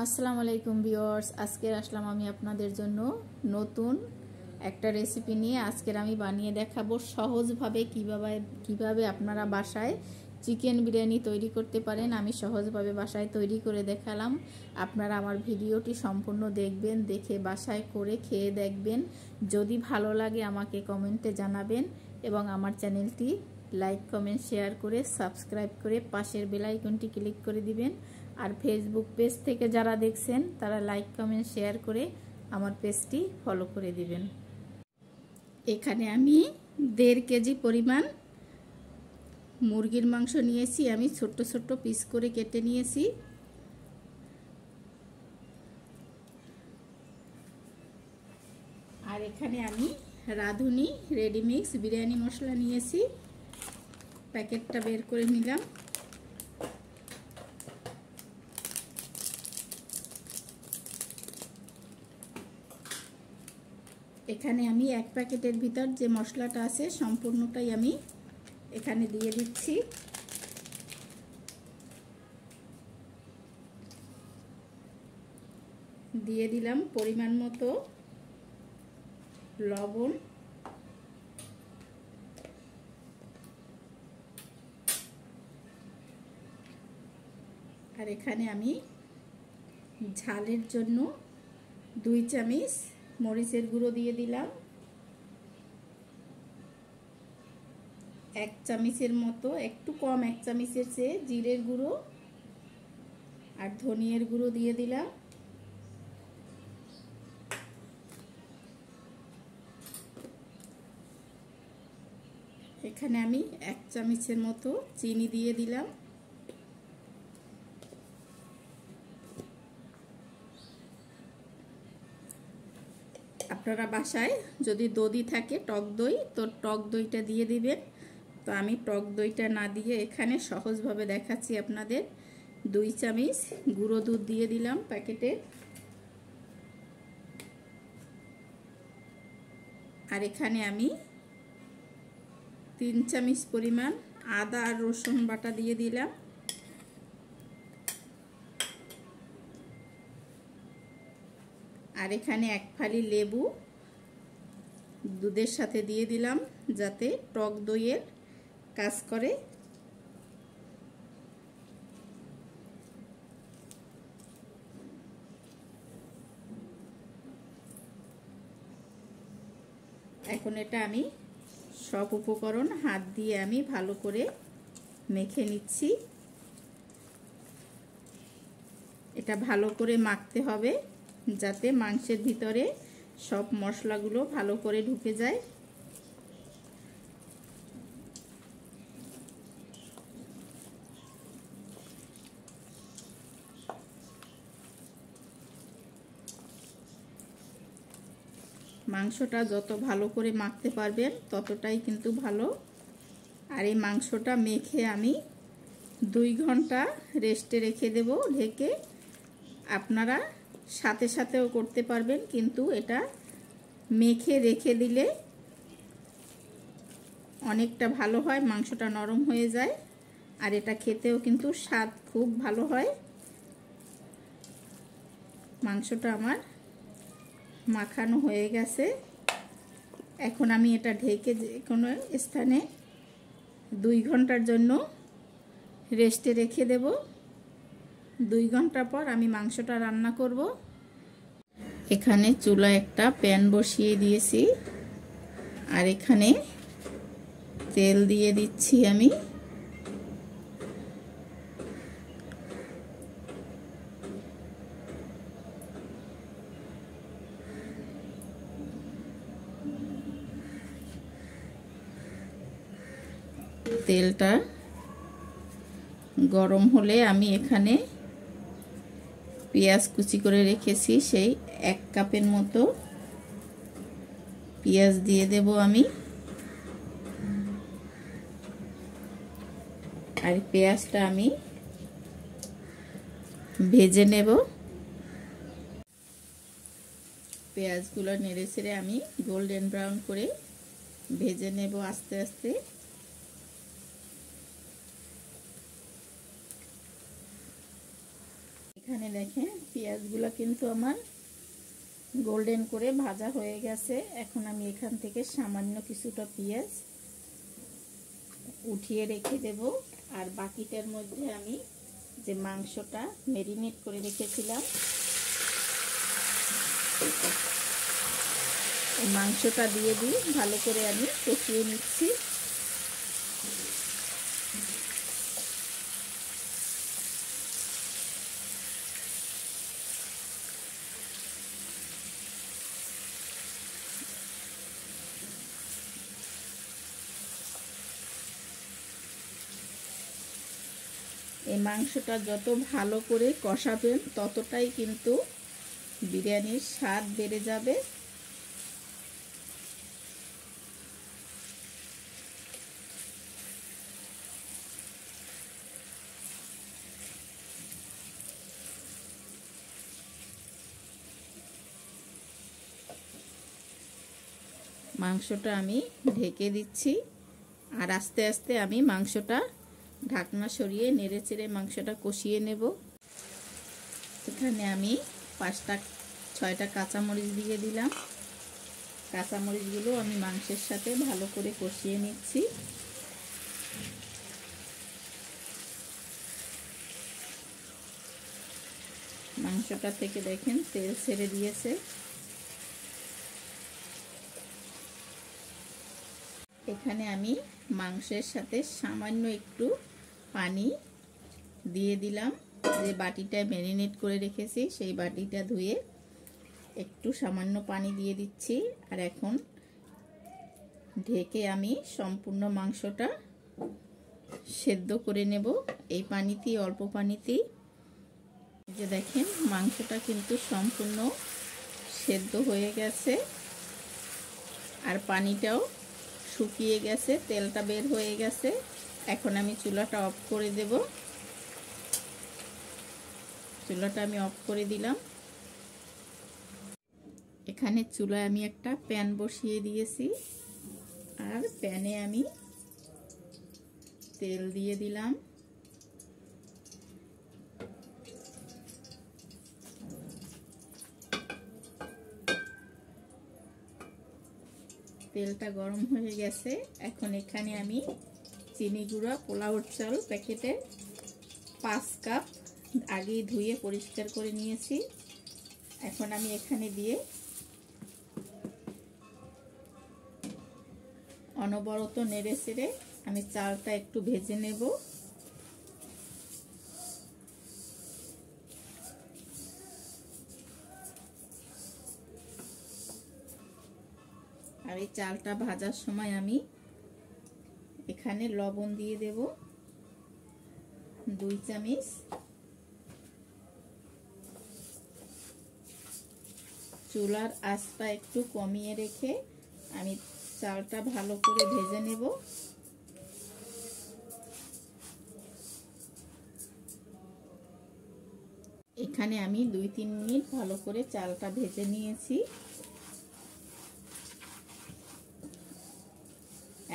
আসসালামু আলাইকুম ভিউয়ার্স, আজকে আসলাম আমি আপনাদের জন্য নতুন একটা রেসিপি নিয়ে। আজকে আমি বানিয়ে দেখাবো সহজভাবে কিভাবে আপনারা বাসায় চিকেন বিরিয়ানি তৈরি করতে পারেন। আমি সহজভাবে বাসায় তৈরি করে দেখালাম। আপনারা আমার ভিডিওটি সম্পূর্ণ দেখবেন, দেখে বাসায় করে খেয়ে দেখবেন। যদি ভালো লাগে আমাকে কমেন্টে জানাবেন এবং আমার চ্যানেলটি লাইক কমেন্ট শেয়ার করে সাবস্ক্রাইব করে পাশের বেল আইকনটি ক্লিক করে দিবেন। আর ফেসবুক পেজ থেকে যারা দেখছেন তারা লাইক কমেন্ট শেয়ার করে আমার পেজটি ফলো করে দিবেন। এখানে আমি 1.5 কেজি পরিমাণ মুরগির মাংস নিয়েছি। আমি ছোট্ট ছোট্ট পিস করে কেটে নিয়েছি। আর এখানে আমি রাঁধুনি রেডিমিক্স বিরিয়ানি মশলা নিয়েছি। প্যাকেটটা বের করে নিলাম। এখানে আমি 1 প্যাকেটের ভিতর যে মশলাটা আছে সম্পূর্ণটাই আমি এখানে দিয়ে দিচ্ছি। দিয়ে দিলাম পরিমাণ মতো লবণ, আর এখানে আমি ঝালের জন্য 2 চামচ মরিচের গুঁড়ো দিয়ে দিলাম। 1 চামচের মতো, একটু কম 1 চামচের চেয়ে জিরের গুঁড়ো আর ধনিয়ার গুঁড়ো দিয়ে দিলাম। এখানে আমি 1 চামচের মতো চিনি দিয়ে দিলাম। আপনারা বাসায় যদি দই থাকে, টক দই, তো টক দইটা দিয়ে দিবেন। তো আমি টক দইটা না দিয়ে এখানে সহজভাবে দেখাচ্ছি আপনাদের। 2 চামচ গুঁড়ো দুধ দিয়ে দিলাম প্যাকেটে। আর এখানে আমি 3 চামচ পরিমাণ আদা আর রসুন বাটা দিয়ে দিলাম। আর এখানে 1 ফালি লেবু দুধের সাথে দিয়ে দিলাম যাতে টক দইয়ের কাজ করে। এখন এটা আমি সব উপকরণ হাত দিয়ে আমি ভালো করে মেখে নিচ্ছি। এটা ভালো করে মাখতে হবে যাতে মাংসের ভিতরে সব মশলাগুলো ভালো করে ঢুকে যায়। মাংসটা যত ভালো করে মাখতে পারবেন ততটাই কিন্তু ভালো। আর এই মাংসটা মেখে আমি 2 ঘন্টা রেস্টে রেখে দেব ঢেকে। আপনারা সাথে সাথেও করতে পারবেন, কিন্তু এটা মেখে রেখে দিলে অনেকটা ভালো হয়, মাংসটা নরম হয়ে যায়। আর এটা খেতেও কিন্তু স্বাদ খুব ভালো হয়। মাংসটা আমার মাখানো হয়ে গেছে। এখন আমি এটা ঢেকে যে কোনো স্থানে 2 ঘন্টার জন্য রেস্টে রেখে দেব। 2 ঘন্টা পর আমি মাংসটা রান্না করব। এখানে চুলায় একটা প্যান বসিয়ে দিয়েছি আর এখানে তেল দিয়ে দিচ্ছি আমি। তেলটা গরম হলে আমি এখানে পেঁয়াজ কুচি করে রেখেছি সেই 1 কাপের মতো পেঁয়াজ দিয়ে দেব আমি। আর পেঁয়াজটা আমি ভেজে নেব। পেঁয়াজগুলো নেড়ে ছেড়ে আমি গোল্ডেন ব্রাউন করে ভেজে নেব আস্তে আস্তে। এখানে দেখেন পেঁয়াজগুলো কিন্তু আমার গোল্ডেন করে ভাজা হয়ে গেছে। এখন আমি এখান থেকে সামান্য কিছুটা পেঁয়াজ উঠিয়ে রেখে দেব। আর বাকিটার মধ্যে আমি যে মাংসটা ম্যারিনেট করে রেখেছিলাম এই মাংসটা দিয়ে দিই, ভালো করে আমি কষিয়ে নিচ্ছি। এই মাংসটা যত ভালো করে কষাবেন ততটাই কিন্তু বিরিয়ানির স্বাদ বেড়ে যাবে। মাংসটা আমি ঢেকে দিচ্ছি আর আস্তে আস্তে আমি মাংসটা ঢাকনা সরিয়ে নেড়ে চেড়ে মাংসটা কষিয়ে নেব। এখানে আমি 5-6টা কাঁচামরিচ দিয়ে দিলাম। কাঁচামরিচগুলো আমি মাংসের সাথে ভালো করে কষিয়ে নিচ্ছি। মাংসটা থেকে দেখেন তেল ছেড়ে দিয়েছে। এখানে আমি মাংসের সাথে সামান্য একটু পানি দিয়ে দিলাম। যে বাটিটা ম্যারিনেট করে রেখেছি সেই বাটিটা ধুয়ে একটু সামান্য পানি দিয়ে দিচ্ছি। আর এখন ঢেকে আমি সম্পূর্ণ মাংসটা সেদ্ধ করে নেব এই পানিতেই, অল্প পানিতেই। যে দেখেন মাংসটা কিন্তু সম্পূর্ণ সেদ্ধ হয়ে গেছে আর পানিটাও শুকিয়ে গেছে, তেলটা বের হয়ে গেছে। এখন আমি চুলাটা অফ করে দেব। চুলাটা আমি অফ করে দিলাম। এখানে চুলায় আমি একটা প্যান বসিয়ে দিয়েছি আর প্যানে আমি তেল দিয়ে দিলাম। তেলটা গরম হয়ে গেছে। এখন এখানে আমি চিনি গুঁড়া পোলাওর চাল প্যাকেটে 5 কাপ আগেই ধুয়ে পরিষ্কার করে নিয়েছি। এখন আমি এখানে দিয়ে অনবরত নেড়ে চেড়ে আমি চালটা একটু ভেজে নেব। আর এই চালটা ভাজার সময় আমি এখানে লবণ দিয়ে দেব 2 চামচ। চুলার আঁচটা একটু কমিয়ে রেখে আমি চালটা ভালো করে ভেজে নেব। এখানে আমি 2-3 মিনিট ভালো করে চালটা ভেজে নিয়েছি।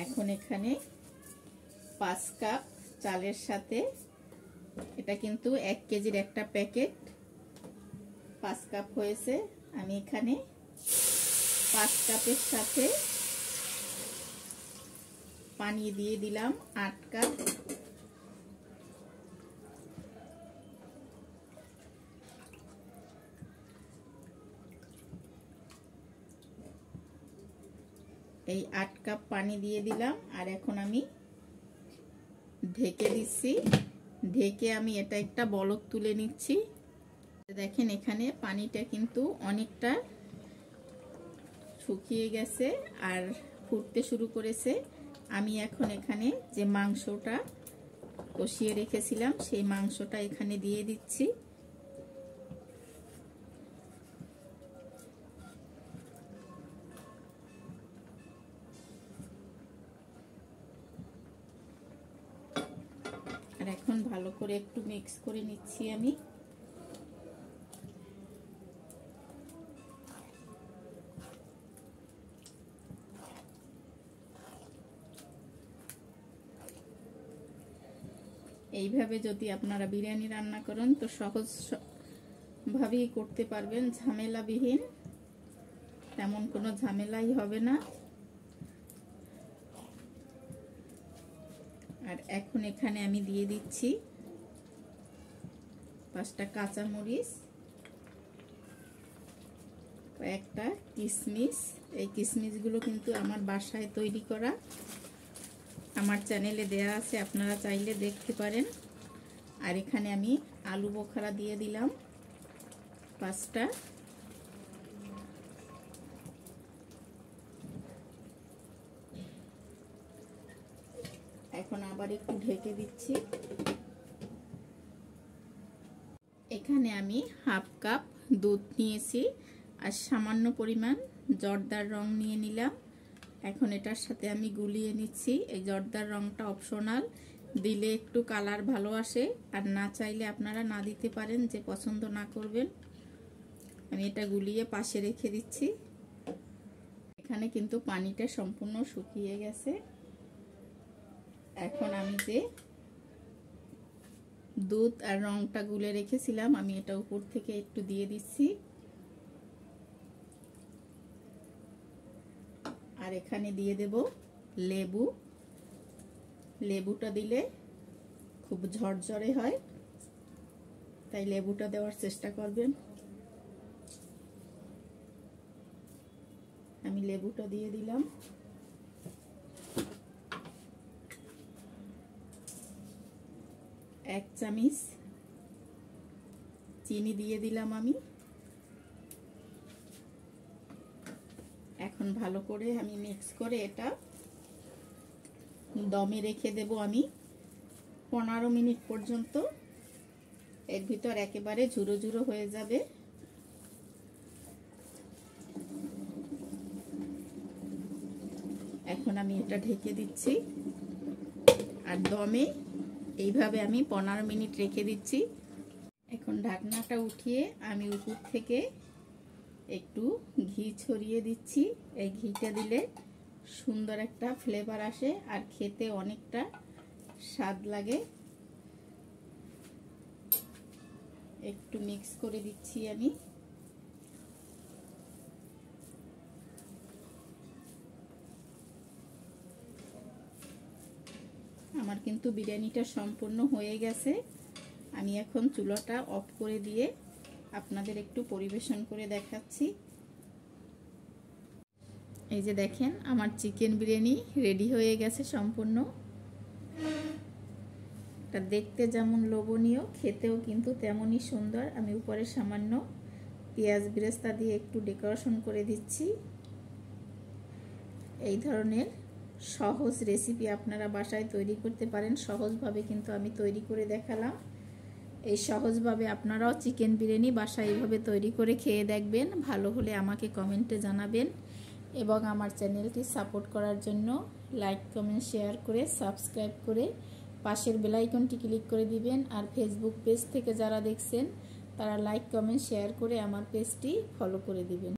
এখন এখানে 5 কাপ চালের সাথে, এটা কিন্তু 1 কেজির একটা প্যাকেট, 5 কাপ হয়েছে। আমি এখানে 5 কাপের সাথে পানি দিয়ে দিলাম 8 কাপ। এই 8 কাপ পানি দিয়ে দিলাম আর এখন আমি ঢেকে দিচ্ছি। ঢেকে আমি এটা একটা বলক তুলে নিচ্ছি। দেখেন এখানে পানিটা কিন্তু অনেকটা শুকিয়ে গেছে আর ফুটতে শুরু করেছে। আমি এখন এখানে যে মাংসটা কষিয়ে রেখেছিলাম সেই মাংসটা এখানে দিয়ে দিচ্ছি। আর এখন ভালো করে একটু মিক্স করে নিচ্ছি আমি। এইভাবে যদি আপনারা বিরিয়ানি রান্না করেন তো ভাবেই করতে পারবেন, ঝামেলাবিহীন, তেমন কোনো ঝামেলাই হবে না। আর এখন এখানে আমি দিয়ে দিচ্ছি 5টা কাঁচামরিচ, কয়েকটা কিশমিশ। এই কিশমিশগুলো কিন্তু আমার বাসায় তৈরি করা, আমার চ্যানেলে দেয়া আছে, আপনারা চাইলে দেখতে পারেন। আর এখানে আমি আলু বোখারা দিয়ে দিলাম 5টা। এখন আবার একটু ঢেকে দিচ্ছি। এখানে আমি হাফ কাপ দুধ নিয়েছি আর সামান্য পরিমাণ জর্দার রং নিয়ে নিলাম। এখন এটার সাথে আমি গুলিয়ে নিচ্ছি। এই জর্দার রংটা অপশনাল, দিলে একটু কালার ভালো আসে, আর না চাইলে আপনারা না দিতে পারেন, যে পছন্দ না করবেন। আমি এটা গুলিয়ে পাশে রেখে দিচ্ছি। এখানে কিন্তু পানিটা সম্পূর্ণ শুকিয়ে গেছে। এখন আমি যে দুধ আর রংটা গুলে রেখেছিলাম, আমি এটা উপর থেকে একটু দিয়ে দিচ্ছি। আর এখানে দিয়ে দেব লেবু। লেবুটা দিলে খুব ঝরঝরে হয়, তাই লেবুটা দেওয়ার চেষ্টা করবেন। আমি লেবুটা দিয়ে দিলাম। এক চামচ চিনি দিয়ে দিলাম আমি। এখন ভালো করে আমি মিক্স করে এটা দমে রেখে দেব আমি 15 মিনিট পর্যন্ত। এর ভিতর একেবারে ঝুরো ঝুরো হয়ে যাবে। এখন আমি এটা ঢেকে দিচ্ছি আর দমে এইভাবে আমি 15 মিনিট রেখে দিচ্ছি। এখন ঢাকনাটা উঠিয়ে আমি উপর থেকে একটু ঘি ছড়িয়ে দিচ্ছি। এই ঘিটা দিলে সুন্দর একটা ফ্লেভার আসে আর খেতে অনেকটা স্বাদ লাগে। একটু মিক্স করে দিচ্ছি আমি। আমার কিন্তু বিরিয়ানিটা সম্পূর্ণ হয়ে গেছে। আমি এখন চুলাটা অফ করে দিয়ে আপনাদের একটু পরিবেশন করে দেখাচ্ছি। এই যে দেখেন, আমার চিকেন বিরিয়ানি রেডি হয়ে গেছে সম্পূর্ণ। এটা দেখতে যেমন লোভনীয়, খেতেও কিন্তু তেমনই সুন্দর। আমি উপরে সামান্য পেঁয়াজ বেরেস্তা দিয়ে একটু ডেকোরেশন করে দিচ্ছি। এই ধরনের সহজ রেসিপি আপনারা বাসায় তৈরি করতে পারেন। সহজভাবে কিন্তু আমি তৈরি করে দেখালাম। এই সহজভাবে আপনারাও চিকেন বিরিয়ানি বাসায় এইভাবে তৈরি করে খেয়ে দেখবেন। ভালো হলে আমাকে কমেন্টে জানাবেন এবং আমার চ্যানেলটি সাপোর্ট করার জন্য লাইক, কমেন্ট, শেয়ার করে সাবস্ক্রাইব করে পাশের বেল আইকনটি ক্লিক করে দিবেন। আর ফেসবুক পেজ থেকে যারা দেখছেন তারা লাইক, কমেন্ট, শেয়ার করে আমার পেজটি ফলো করে দিবেন।